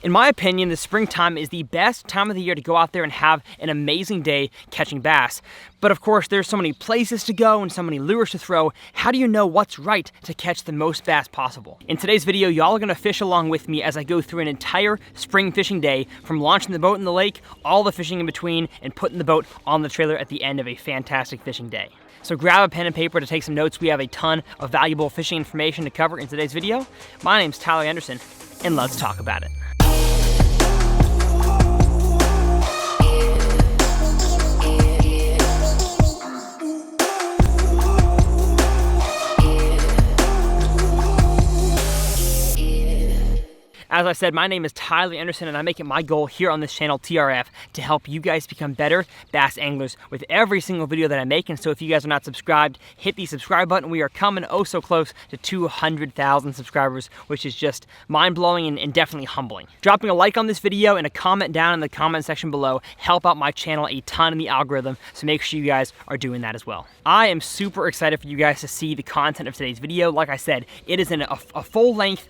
In my opinion, the springtime is the best time of the year to go out there and have an amazing day catching bass. But of course, there's so many places to go and so many lures to throw. How do you know what's right to catch the most bass possible? In today's video, y'all are gonna fish along with me as I go through an entire spring fishing day, from launching the boat in the lake, all the fishing in between, and putting the boat on the trailer at the end of a fantastic fishing day. So grab a pen and paper to take some notes. We have a ton of valuable fishing information to cover in today's video. My name's Tyler Anderson, and let's talk about it. As I said, my name is Tyler Anderson, and I make it my goal here on this channel, TRF, to help you guys become better bass anglers with every single video that I make. And so if you guys are not subscribed, hit the subscribe button. We are coming oh so close to 200,000 subscribers, which is just mind-blowing and definitely humbling. Dropping a like on this video and a comment down in the comment section below help out my channel a ton in the algorithm, so make sure you guys are doing that as well. I am super excited for you guys to see the content of today's video. Like I said, it is a full-length,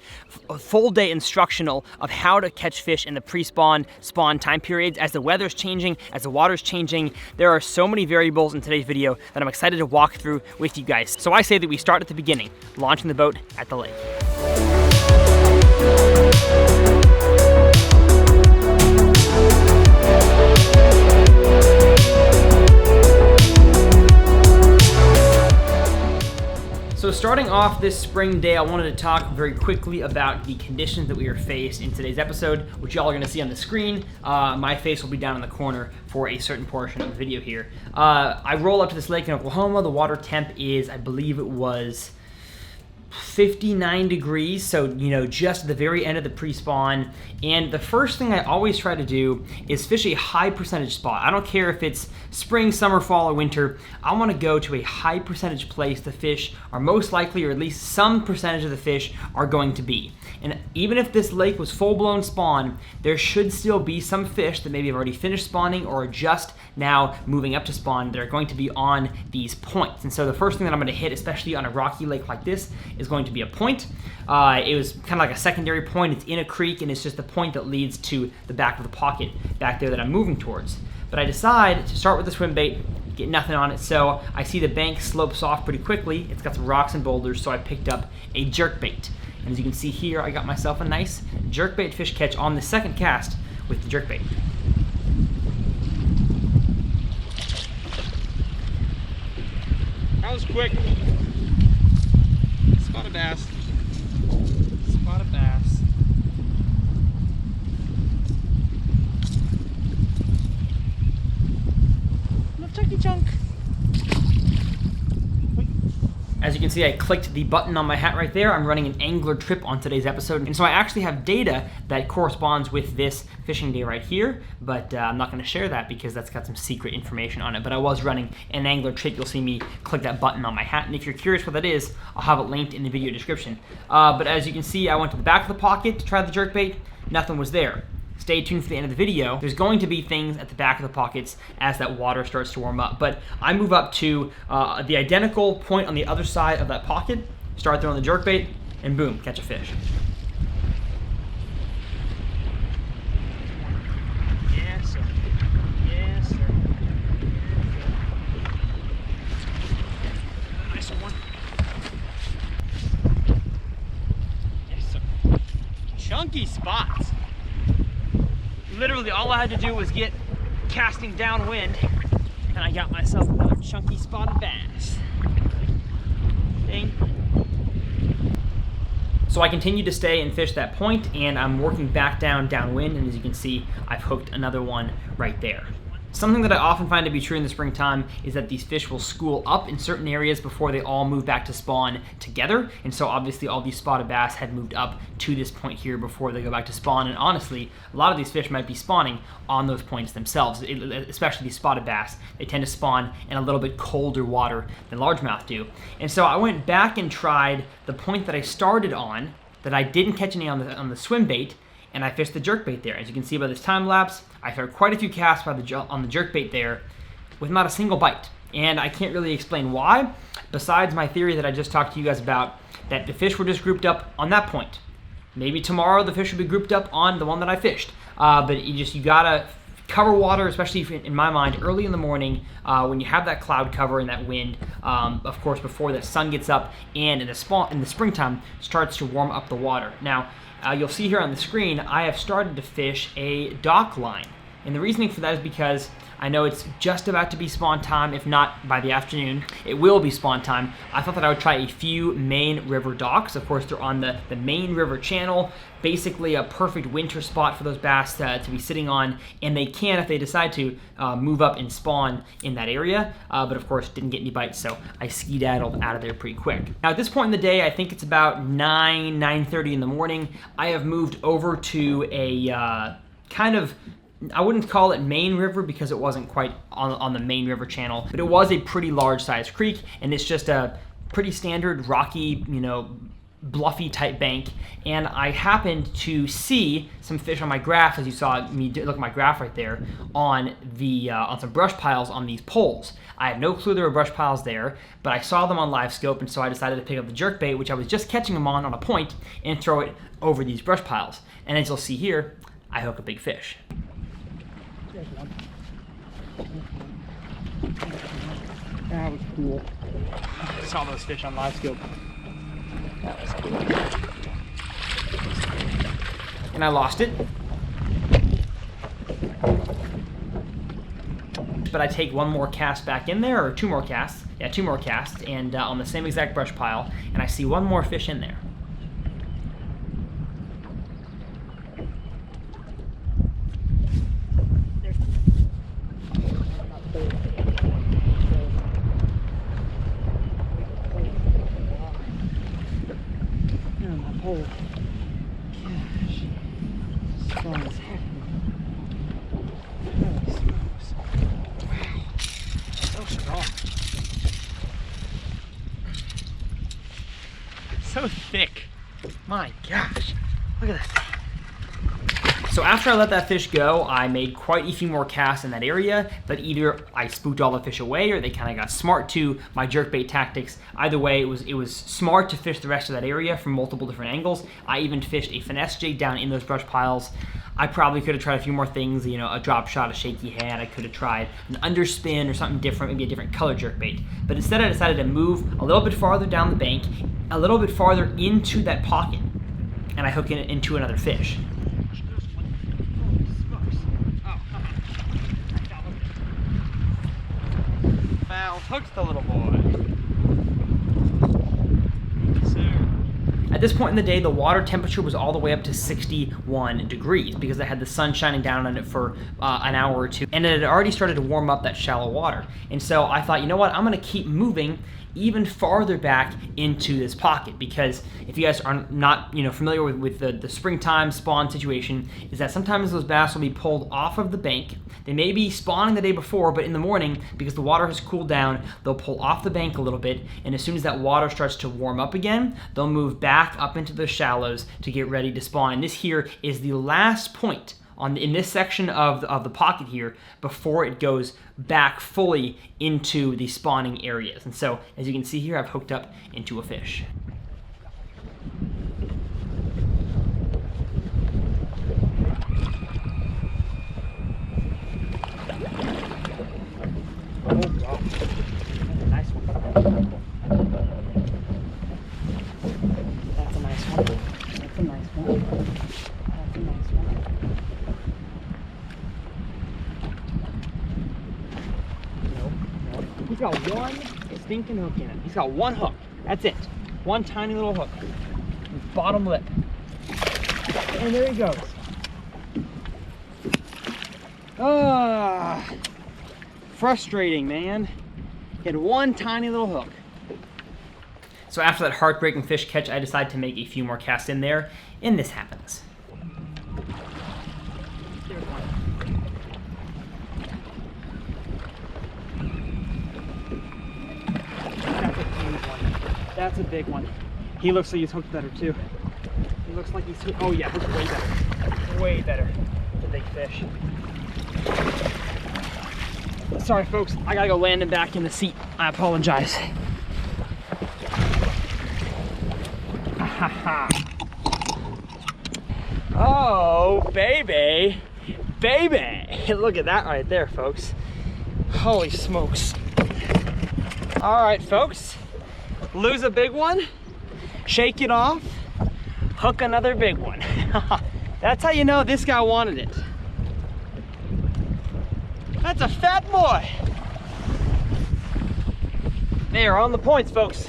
full-day instruction of how to catch fish in the pre-spawn, spawn time periods. As the weather's changing, as the water's changing, there are so many variables in today's video that I'm excited to walk through with you guys. So I say that we start at the beginning, launching the boat at the lake. So starting off this spring day, I wanted to talk very quickly about the conditions that we are faced in today's episode, which y'all are gonna see on the screen. My face will be down in the corner for a certain portion of the video here. I roll up to this lake in Oklahoma. The water temp is, I believe it was 59 degrees, so just at the very end of the pre-spawn. And the first thing I always try to do is fish a high percentage spot. I don't care if it's spring, summer, fall, or winter. I want to go to a high percentage place the fish are most likely, or at least some percentage of the fish are going to be. And even if this lake was full-blown spawn, there should still be some fish that maybe have already finished spawning or are just now moving up to spawn that are going to be on these points. And so the first thing that I'm going to hit, especially on a rocky lake like this, is going to be a point. It was kind of like a secondary point. It's in a creek, and it's just the point that leads to the back of the pocket back there that I'm moving towards. But I decide to start with the swim bait, get nothing on it, so I see the bank slopes off pretty quickly. It's got some rocks and boulders, so I picked up a jerkbait. And as you can see here, I got myself a nice jerkbait fish catch on the second cast with the jerkbait. That was quick. Spot a bass. Spot a bass. Little chunky chunk. As you can see, I clicked the button on my hat right there. I'm running an angler trip on today's episode. And so I actually have data that corresponds with this fishing day right here, but I'm not gonna share that because that's got some secret information on it. But I was running an angler trip. You'll see me click that button on my hat. And if you're curious what that is, I'll have it linked in the video description. But as you can see, I went to the back of the pocket to try the jerkbait. Nothing was there. Stay tuned for the end of the video. There's going to be things at the back of the pockets as that water starts to warm up. But I move up to the identical point on the other side of that pocket, start throwing the jerkbait, and boom, catch a fish. Yes, sir. Yes, sir. Nice one. Yes, sir. Chunky spots. Literally all I had to do was get casting downwind, and I got myself another chunky spotted bass. Dang. So I continue to stay and fish that point, and I'm working back downwind, and as you can see, I've hooked another one right there. Something that I often find to be true in the springtime is that these fish will school up in certain areas before they all move back to spawn together. And so obviously all these spotted bass had moved up to this point here before they go back to spawn. And honestly, a lot of these fish might be spawning on those points themselves, especially these spotted bass. They tend to spawn in a little bit colder water than largemouth do. And so I went back and tried the point that I started on that I didn't catch any on the swim bait, and I fished the jerkbait there. As you can see by this time lapse, I fired quite a few casts on the jerkbait there with not a single bite. And I can't really explain why, besides my theory that I just talked to you guys about, that the fish were just grouped up on that point. maybe tomorrow the fish will be grouped up on the one that I fished. But you gotta cover water, especially if, in my mind, early in the morning when you have that cloud cover and that wind, of course, before the sun gets up and in the springtime starts to warm up the water. Now, you'll see here on the screen, I have started to fish a dock line. And the reasoning for that is because I know it's just about to be spawn time, if not by the afternoon, it will be spawn time. I thought that I would try a few main river docks. Of course, they're on the main river channel, basically a perfect winter spot for those bass to be sitting on, and they can, if they decide to, move up and spawn in that area, but of course didn't get any bites, so I skedaddled out of there pretty quick. Now at this point in the day, I think it's about 9:30 in the morning, I have moved over to a kind of, I wouldn't call it main river because it wasn't quite on the main river channel, but it was a pretty large sized creek, and it's just a pretty standard rocky, bluffy type bank. And I happened to see some fish on my graph, as you saw me look at my graph right there, on some brush piles on these poles. I had no clue there were brush piles there, but I saw them on live scope, and so I decided to pick up the jerkbait, which I was just catching them on a point, and throw it over these brush piles. And as you'll see here, I hook a big fish. That was cool. I saw those fish on live scope. That was cool. And I lost it. But I take one more cast back in there, or two more casts. Yeah, two more casts, and on the same exact brush pile, and I see one more fish in there. Oh, gosh. Strong as heck. Holy smokes. Wow. So strong. So thick. My gosh. Look at that thing. So after I let that fish go, I made quite a few more casts in that area, but either I spooked all the fish away or they kind of got smart to my jerkbait tactics. Either way, it was smart to fish the rest of that area from multiple different angles. I even fished a finesse jig down in those brush piles. I probably could have tried a few more things, a drop shot, a shaky head. I could have tried an underspin or something different, maybe a different color jerkbait. But instead I decided to move a little bit farther down the bank, a little bit farther into that pocket, and I hook it into another fish. Hooked the little boy. At this point in the day, the water temperature was all the way up to 61 degrees because I had the sun shining down on it for an hour or two, and it had already started to warm up that shallow water. And so I thought, you know what, I'm gonna keep moving even farther back into this pocket, because if you guys are not familiar with the springtime spawn situation, is that sometimes those bass will be pulled off of the bank. They may be spawning the day before, but in the morning, because the water has cooled down, they'll pull off the bank a little bit, and as soon as that water starts to warm up again, they'll move back up into the shallows to get ready to spawn. And this here is the last point in this section of the pocket here before it goes back fully into the spawning areas. And so, as you can see here, I've hooked up into a fish. Oh, wow. Nice one. That's a nice one. That's a nice one. That's a nice one. Nope. He's got one stinking hook in it. He's got one hook. That's it. One tiny little hook. His bottom lip. And there he goes. Ah. Frustrating, man. He had one tiny little hook. So after that heartbreaking fish catch, I decided to make a few more casts in there, and this happens. That's a big one. He looks like he's hooked better too. He looks like he's hooked. Oh yeah, hooked way better. Way better. It's a big fish. Sorry folks, I gotta go land him back in the seat. I apologize. Oh, baby. Baby. Look at that right there, folks. Holy smokes. All right, folks. Lose a big one, shake it off, hook another big one. That's how you know this guy wanted it. That's a fat boy. They are on the points, folks.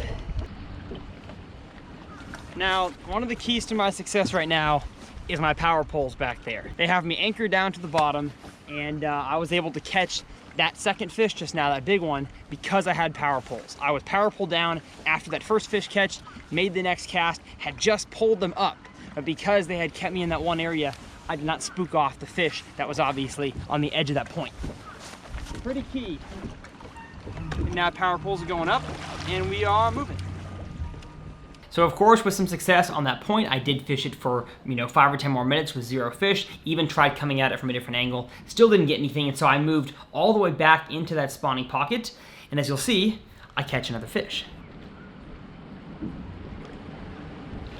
Now, one of the keys to my success right now is my power poles back there. They have me anchored down to the bottom, and I was able to catch that second fish just now, that big one, because I had power poles. I was power pulled down after that first fish catch, made the next cast, had just pulled them up, but because they had kept me in that one area, I did not spook off the fish that was obviously on the edge of that point. Pretty key. And now power poles are going up, and we are moving. So of course, with some success on that point, I did fish it for 5 or 10 more minutes with 0 fish, even tried coming at it from a different angle, still didn't get anything, and so I moved all the way back into that spawning pocket, and as you'll see, I catch another fish.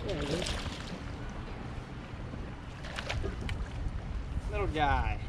There it is. Little guy.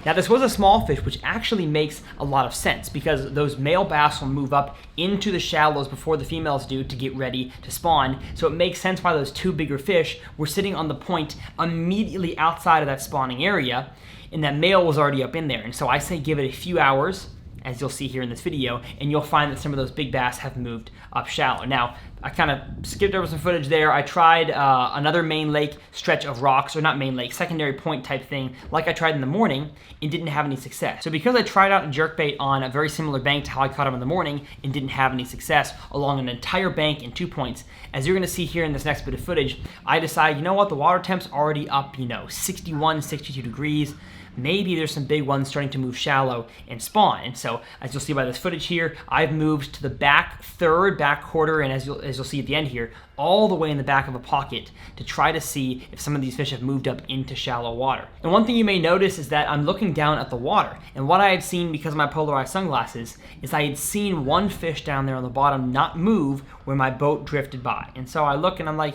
Now this was a small fish, which actually makes a lot of sense because those male bass will move up into the shallows before the females do to get ready to spawn. So it makes sense why those 2 bigger fish were sitting on the point immediately outside of that spawning area, and that male was already up in there. And so I say give it a few hours, as you'll see here in this video, and you'll find that some of those big bass have moved up shallow. Now, I kind of skipped over some footage there. I tried another main lake stretch of rocks, or not main lake, secondary point type thing, like I tried in the morning, and didn't have any success. So because I tried out a jerkbait on a very similar bank to how I caught him in the morning, and didn't have any success along an entire bank in 2 points, as you're gonna see here in this next bit of footage, I decided, you know what, the water temp's already up, 61, 62 degrees, maybe there's some big ones starting to move shallow and spawn. And so, as you'll see by this footage here, I've moved to the back third, back quarter, and as you'll see at the end here, all the way in the back of a pocket to try to see if some of these fish have moved up into shallow water. And one thing you may notice is that I'm looking down at the water, and what I had seen because of my polarized sunglasses is I had seen one fish down there on the bottom not move when my boat drifted by. And so I look and I'm like,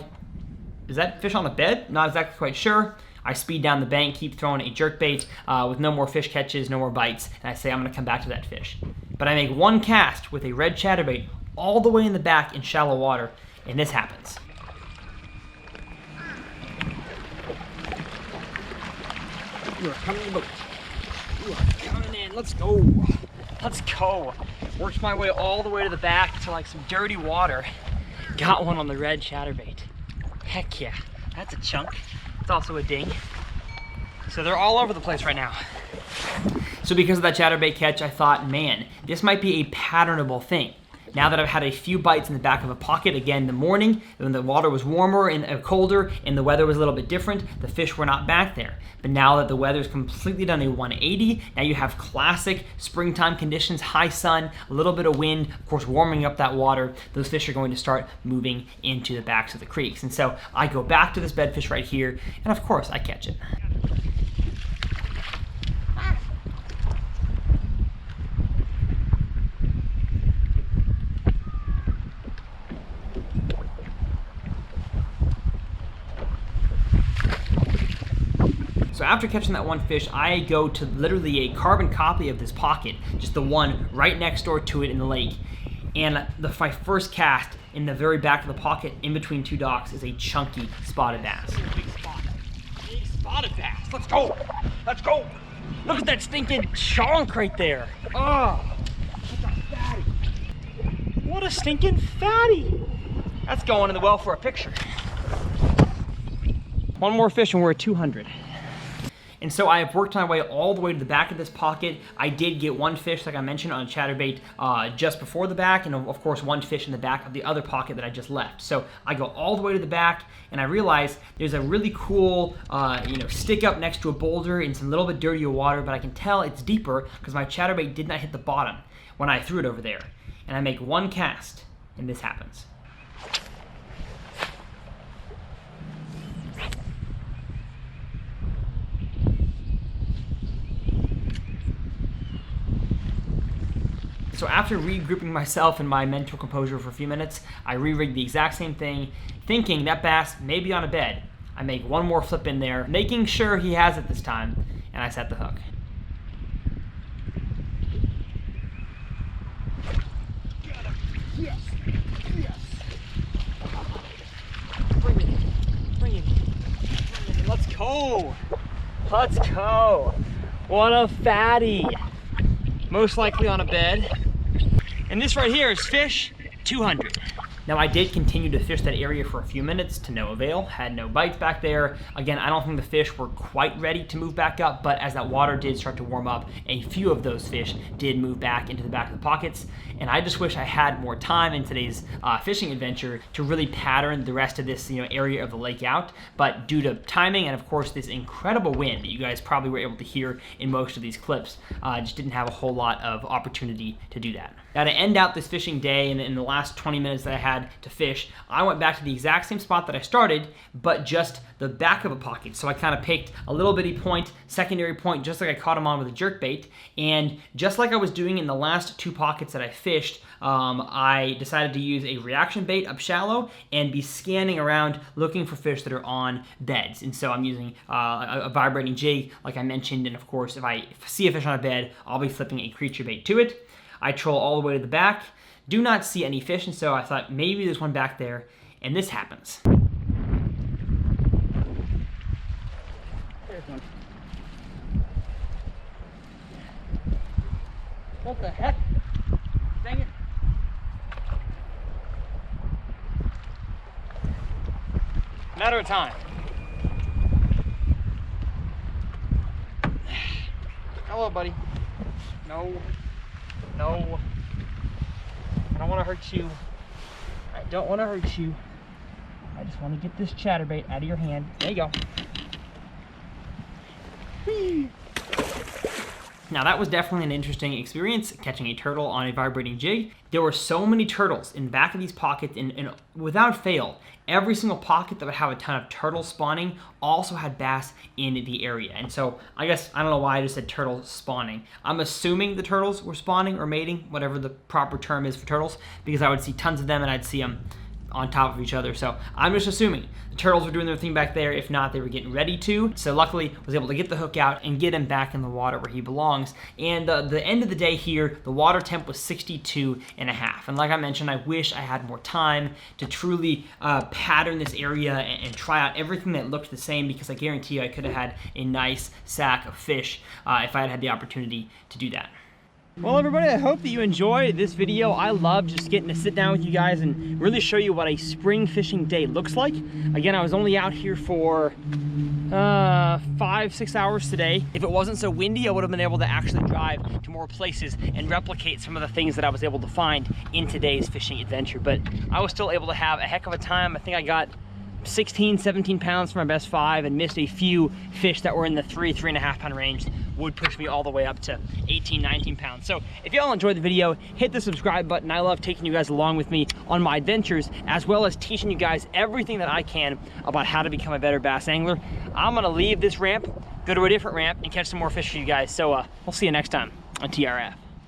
is that fish on a bed? Not exactly quite sure. I speed down the bank, keep throwing a jerkbait with no more fish catches, no more bites, and I say I'm gonna come back to that fish. But I make one cast with a red chatterbait all the way in the back in shallow water, and this happens. You are coming in the boat. You are coming in, let's go. Let's go. Worked my way all the way to the back to like some dirty water. Got one on the red chatterbait. Heck yeah, that's a chunk. It's also a ding. So they're all over the place right now. So because of that chatterbait catch, I thought, man, this might be a patternable thing. Now that I've had a few bites in the back of a pocket, again in the morning, when the water was warmer and colder and the weather was a little bit different, the fish were not back there. But now that the weather's completely done a 180, now you have classic springtime conditions, high sun, a little bit of wind, of course warming up that water, those fish are going to start moving into the backs of the creeks. And so I go back to this bedfish right here, and of course I catch it. So after catching that one fish, I go to literally a carbon copy of this pocket, just the one right next door to it in the lake. And my first cast in the very back of the pocket in between 2 docks is a chunky spotted bass. Big spot. Big spotted bass. Let's go. Let's go. Look at that stinking chunk right there. Oh, what a fatty. What a stinking fatty. That's going in the well for a picture. One more fish and we're at 200. And so I have worked my way all the way to the back of this pocket. I did get one fish, like I mentioned, on a chatterbait just before the back, and of course one fish in the back of the other pocket that I just left. So I go all the way to the back, and I realize there's a really cool stick up next to a boulder in some little bit dirtier water, but I can tell it's deeper because my chatterbait did not hit the bottom when I threw it over there. And I make one cast, and this happens. So So after regrouping myself and my mental composure for a few minutes, I re-rigged the exact same thing, thinking that bass may be on a bed. I make one more flip in there, making sure he has it this time, and I set the hook. Yes, yes. Bring it, bring it, bring it. Let's go. Let's go. What a fatty. Most likely on a bed. And this right here is fish 200. Now I did continue to fish that area for a few minutes to no avail, had no bites back there. Again, I don't think the fish were quite ready to move back up, but as that water did start to warm up, a few of those fish did move back into the back of the pockets. And I just wish I had more time in today's fishing adventure to really pattern the rest of this area of the lake out. But due to timing and of course this incredible wind that you guys probably were able to hear in most of these clips, just didn't have a whole lot of opportunity to do that. Now to end out this fishing day and in the last 20 minutes that I had to fish, I went back to the exact same spot that I started, but just the back of a pocket. So I kind of picked a little bitty point, secondary point, just like I caught him on with a jerkbait. And just like I was doing in the last two pockets that I fished, I decided to use a reaction bait up shallow and be scanning around looking for fish that are on beds. And so I'm using a vibrating jig, like I mentioned, and of course if I see a fish on a bed, I'll be flipping a creature bait to it. I troll all the way to the back, do not see any fish, and so I thought maybe there's one back there, and this happens. There's one. What the heck? Dang it. Matter of time. Hello, buddy. No. No. I don't want to hurt you. I don't want to hurt you. I just want to get this chatterbait out of your hand. There you go. Whee. Now that was definitely an interesting experience, catching a turtle on a vibrating jig. There were so many turtles in back of these pockets, and without fail, every single pocket that would have a ton of turtles spawning also had bass in the area. And so I guess, I don't know why I just said turtles spawning. I'm assuming the turtles were spawning or mating, whatever the proper term is for turtles, because I would see tons of them and I'd see them on top of each other. So I'm just assuming the turtles were doing their thing back there. If not, they were getting ready to. So luckily I was able to get the hook out and get him back in the water where he belongs. And the end of the day here, the water temp was 62.5. And like I mentioned, I wish I had more time to truly pattern this area and try out everything that looked the same, because I guarantee you I could have had a nice sack of fish if I had had the opportunity to do that. Well, everybody, I hope that you enjoyed this video. I love just getting to sit down with you guys and really show you what a spring fishing day looks like. Again, I was only out here for 5-6 hours today. If it wasn't so windy, I would have been able to actually drive to more places and replicate some of the things that I was able to find in today's fishing adventure. But I was still able to have a heck of a time. I think I got 16, 17 pounds for my best 5 and missed a few fish that were in the 3.5 pound range. Would push me all the way up to 18, 19 pounds. So if y'all enjoyed the video, hit the subscribe button. I love taking you guys along with me on my adventures, as well as teaching you guys everything that I can about how to become a better bass angler. I'm gonna leave this ramp, go to a different ramp, and catch some more fish for you guys. So we'll see you next time on TRF.